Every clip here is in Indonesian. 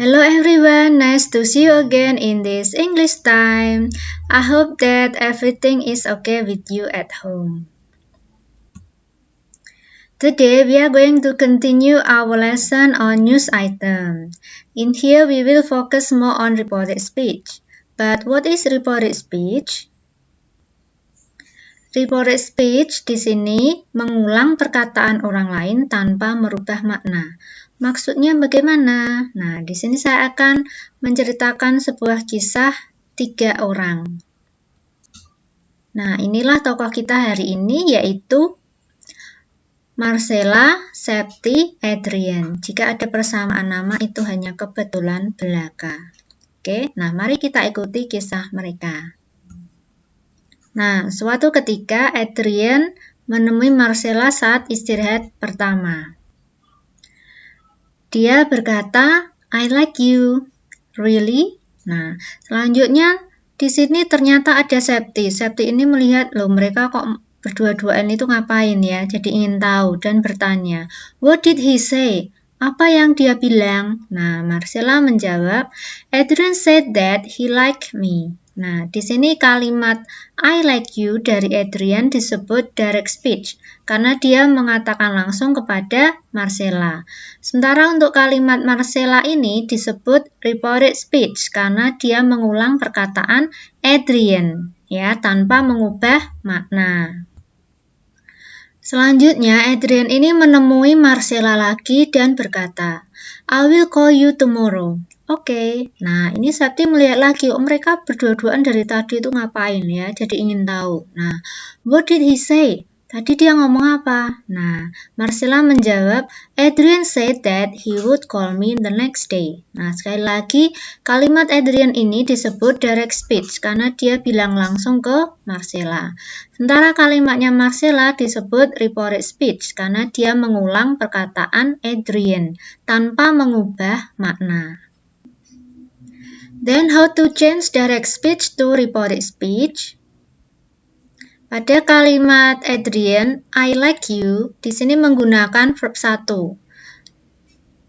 Hello everyone, nice to see you again in this English time. I hope that everything is okay with you at home. Today we are going to continue our lesson on news item. In here we will focus more on reported speech. But what is reported speech? Reported speech di sini mengulang perkataan orang lain tanpa merubah makna. Maksudnya bagaimana? Nah, di sini saya akan menceritakan sebuah kisah 3 orang. Nah, inilah tokoh kita hari ini, yaitu Marcella, Septi, Adrian. Jika ada persamaan nama itu hanya kebetulan belaka. Oke, nah mari kita ikuti kisah mereka. Nah, suatu ketika Adrian menemui Marcella saat istirahat pertama. Dia berkata, I like you. Really? Nah, selanjutnya di sini ternyata ada Septi. Septi ini melihat, loh mereka kok berdua-duaan itu ngapain ya? Jadi ingin tahu dan bertanya, what did he say? Apa yang dia bilang? Nah, Marcella menjawab, Adrian said that he liked me. Nah, di sini kalimat I like you dari Adrian disebut direct speech karena dia mengatakan langsung kepada Marcella. Sementara untuk kalimat Marcella ini disebut reported speech karena dia mengulang perkataan Adrian ya tanpa mengubah makna. Selanjutnya, Adrian ini menemui Marcella lagi dan berkata, I will call you tomorrow. Oke, nah ini Septi melihat lagi, mereka berdua-duaan dari tadi itu ngapain ya, jadi ingin tahu. Nah, what did he say? Tadi dia ngomong apa? Nah, Marcella menjawab, Adrian said that he would call me the next day. Nah, sekali lagi, kalimat Adrian ini disebut direct speech karena dia bilang langsung ke Marcella. Sementara kalimatnya Marcella disebut reported speech karena dia mengulang perkataan Adrian tanpa mengubah makna. Then how to change direct speech to reported speech? Pada kalimat Adrian, I like you, di sini menggunakan verb 1.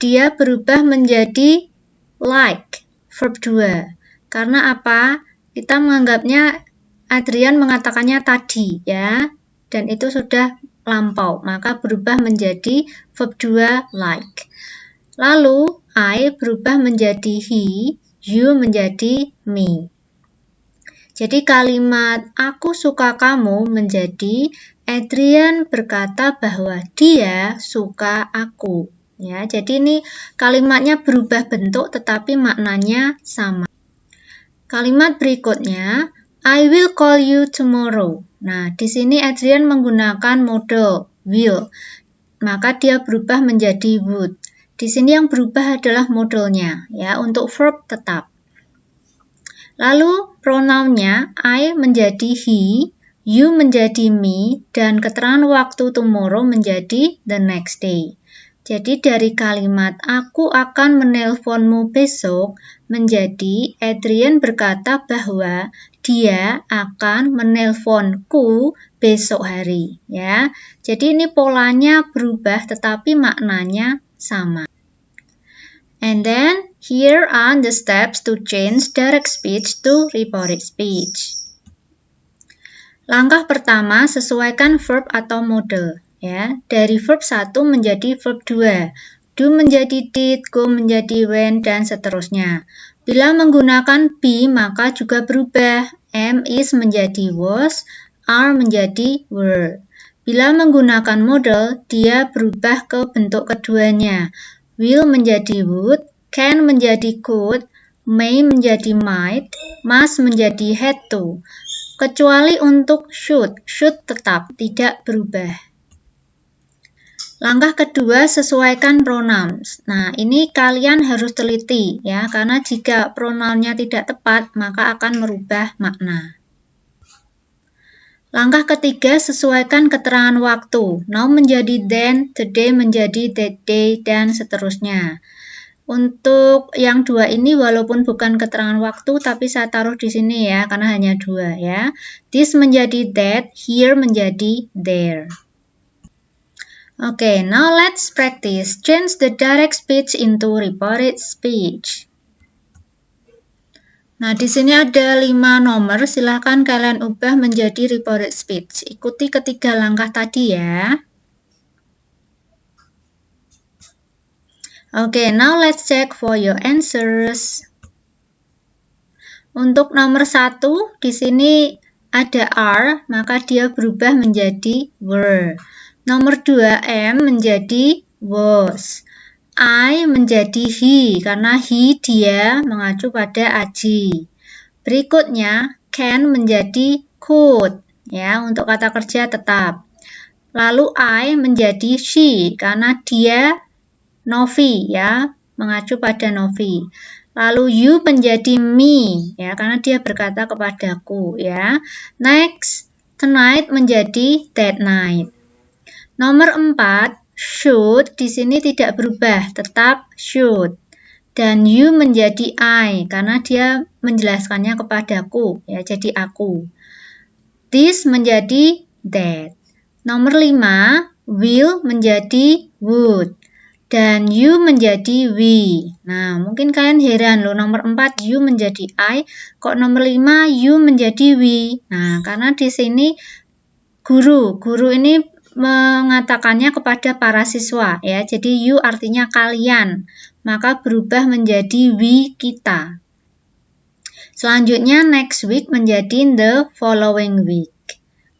Dia berubah menjadi like, verb 2. Karena apa? Kita menganggapnya Adrian mengatakannya tadi ya, dan itu sudah lampau, maka berubah menjadi verb 2 like. Lalu I berubah menjadi he, you menjadi me. Jadi kalimat aku suka kamu menjadi Adrian berkata bahwa dia suka aku. Ya, jadi ini kalimatnya berubah bentuk tetapi maknanya sama. Kalimat berikutnya, I will call you tomorrow. Nah, di sini Adrian menggunakan modal will, maka dia berubah menjadi would. Di sini yang berubah adalah modalnya, ya, untuk verb tetap. Lalu pronounnya I menjadi he, you menjadi me, dan keterangan waktu tomorrow menjadi the next day. Jadi dari kalimat aku akan menelponmu besok menjadi Adrian berkata bahwa dia akan menelponku besok hari, ya. Jadi ini polanya berubah tetapi maknanya sama. And then here are the steps to change direct speech to reported speech. Langkah pertama, sesuaikan verb atau modal. Ya, dari verb 1 menjadi verb 2. Do menjadi did, go menjadi went, dan seterusnya. Bila menggunakan be, maka juga berubah. Am, is menjadi was, are menjadi were. Bila menggunakan modal, dia berubah ke bentuk keduanya. Will menjadi would, can menjadi could, may menjadi might, must menjadi had to. Kecuali untuk should tetap tidak berubah. Langkah kedua, sesuaikan pronouns. Nah, ini kalian harus teliti ya, karena jika pronounnya tidak tepat, maka akan merubah makna. Langkah ketiga, sesuaikan keterangan waktu. Now menjadi then, today menjadi that day, dan seterusnya. Untuk yang 2 ini walaupun bukan keterangan waktu, tapi saya taruh di sini ya, karena hanya 2 ya. This menjadi that, here menjadi there. Okay, now let's practice. Change the direct speech into reported speech. Nah, di sini ada 5 nomor, silahkan kalian ubah menjadi reported speech. Ikuti ketiga langkah tadi ya. Okay, now let's check for your answers. Untuk nomor 1, di sini ada are, maka dia berubah menjadi were. Nomor 2, am menjadi was. I menjadi he, karena he dia mengacu pada aji. Berikutnya, can menjadi could, ya, untuk kata kerja tetap. Lalu I menjadi she, karena dia Novi, ya, mengacu pada Novi. Lalu you menjadi me, ya, karena dia berkata kepadaku, ya. Next, tonight menjadi that night. Nomor 4, should di sini tidak berubah, tetap should. Dan you menjadi I, karena dia menjelaskannya kepadaku, ya, jadi aku. This menjadi that. Nomor 5, will menjadi would. Dan you menjadi we. Nah, mungkin kalian heran loh, nomor 4 you menjadi I, kok nomor 5 you menjadi we. Nah, karena di sini guru ini mengatakannya kepada para siswa, ya. Jadi you artinya kalian, maka berubah menjadi we, kita. Selanjutnya next week menjadi the following week.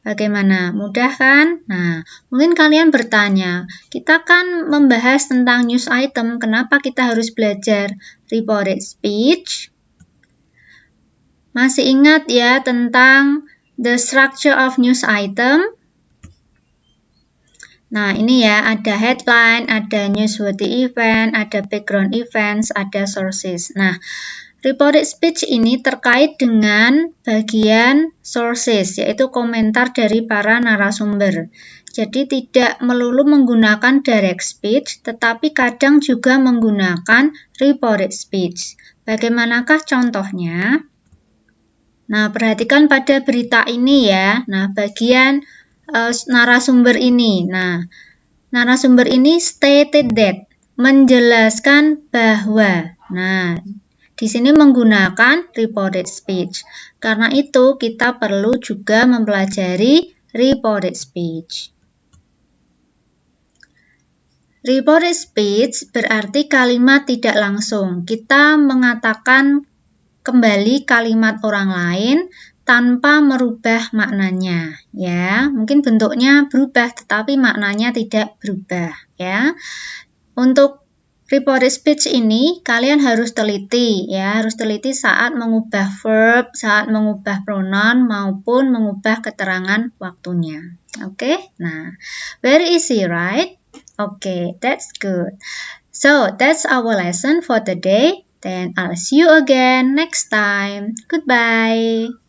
Bagaimana? Mudah kan? Nah, mungkin kalian bertanya, kita kan membahas tentang news item, kenapa kita harus belajar reported speech? Masih ingat ya tentang the structure of news item? Nah, ini ya, ada headline, ada newsworthy event, ada background events, ada sources. Nah, reported speech ini terkait dengan bagian sources, yaitu komentar dari para narasumber. Jadi tidak melulu menggunakan direct speech, tetapi kadang juga menggunakan reported speech. Bagaimanakah contohnya? Nah, perhatikan pada berita ini ya. Nah, bagian narasumber ini. Nah, narasumber ini stated that, menjelaskan bahwa. Nah, di sini menggunakan reported speech. Karena itu, kita perlu juga mempelajari reported speech. Reported speech berarti kalimat tidak langsung. Kita mengatakan kembali kalimat orang lain tanpa merubah maknanya, ya. Mungkin bentuknya berubah tetapi maknanya tidak berubah, ya. Untuk reported speech ini kalian harus teliti, ya, harus teliti saat mengubah verb, saat mengubah pronoun maupun mengubah keterangan waktunya. Oke? Nah, very easy, right? Okay, that's good. So, that's our lesson for today. Then I'll see you again next time. Goodbye.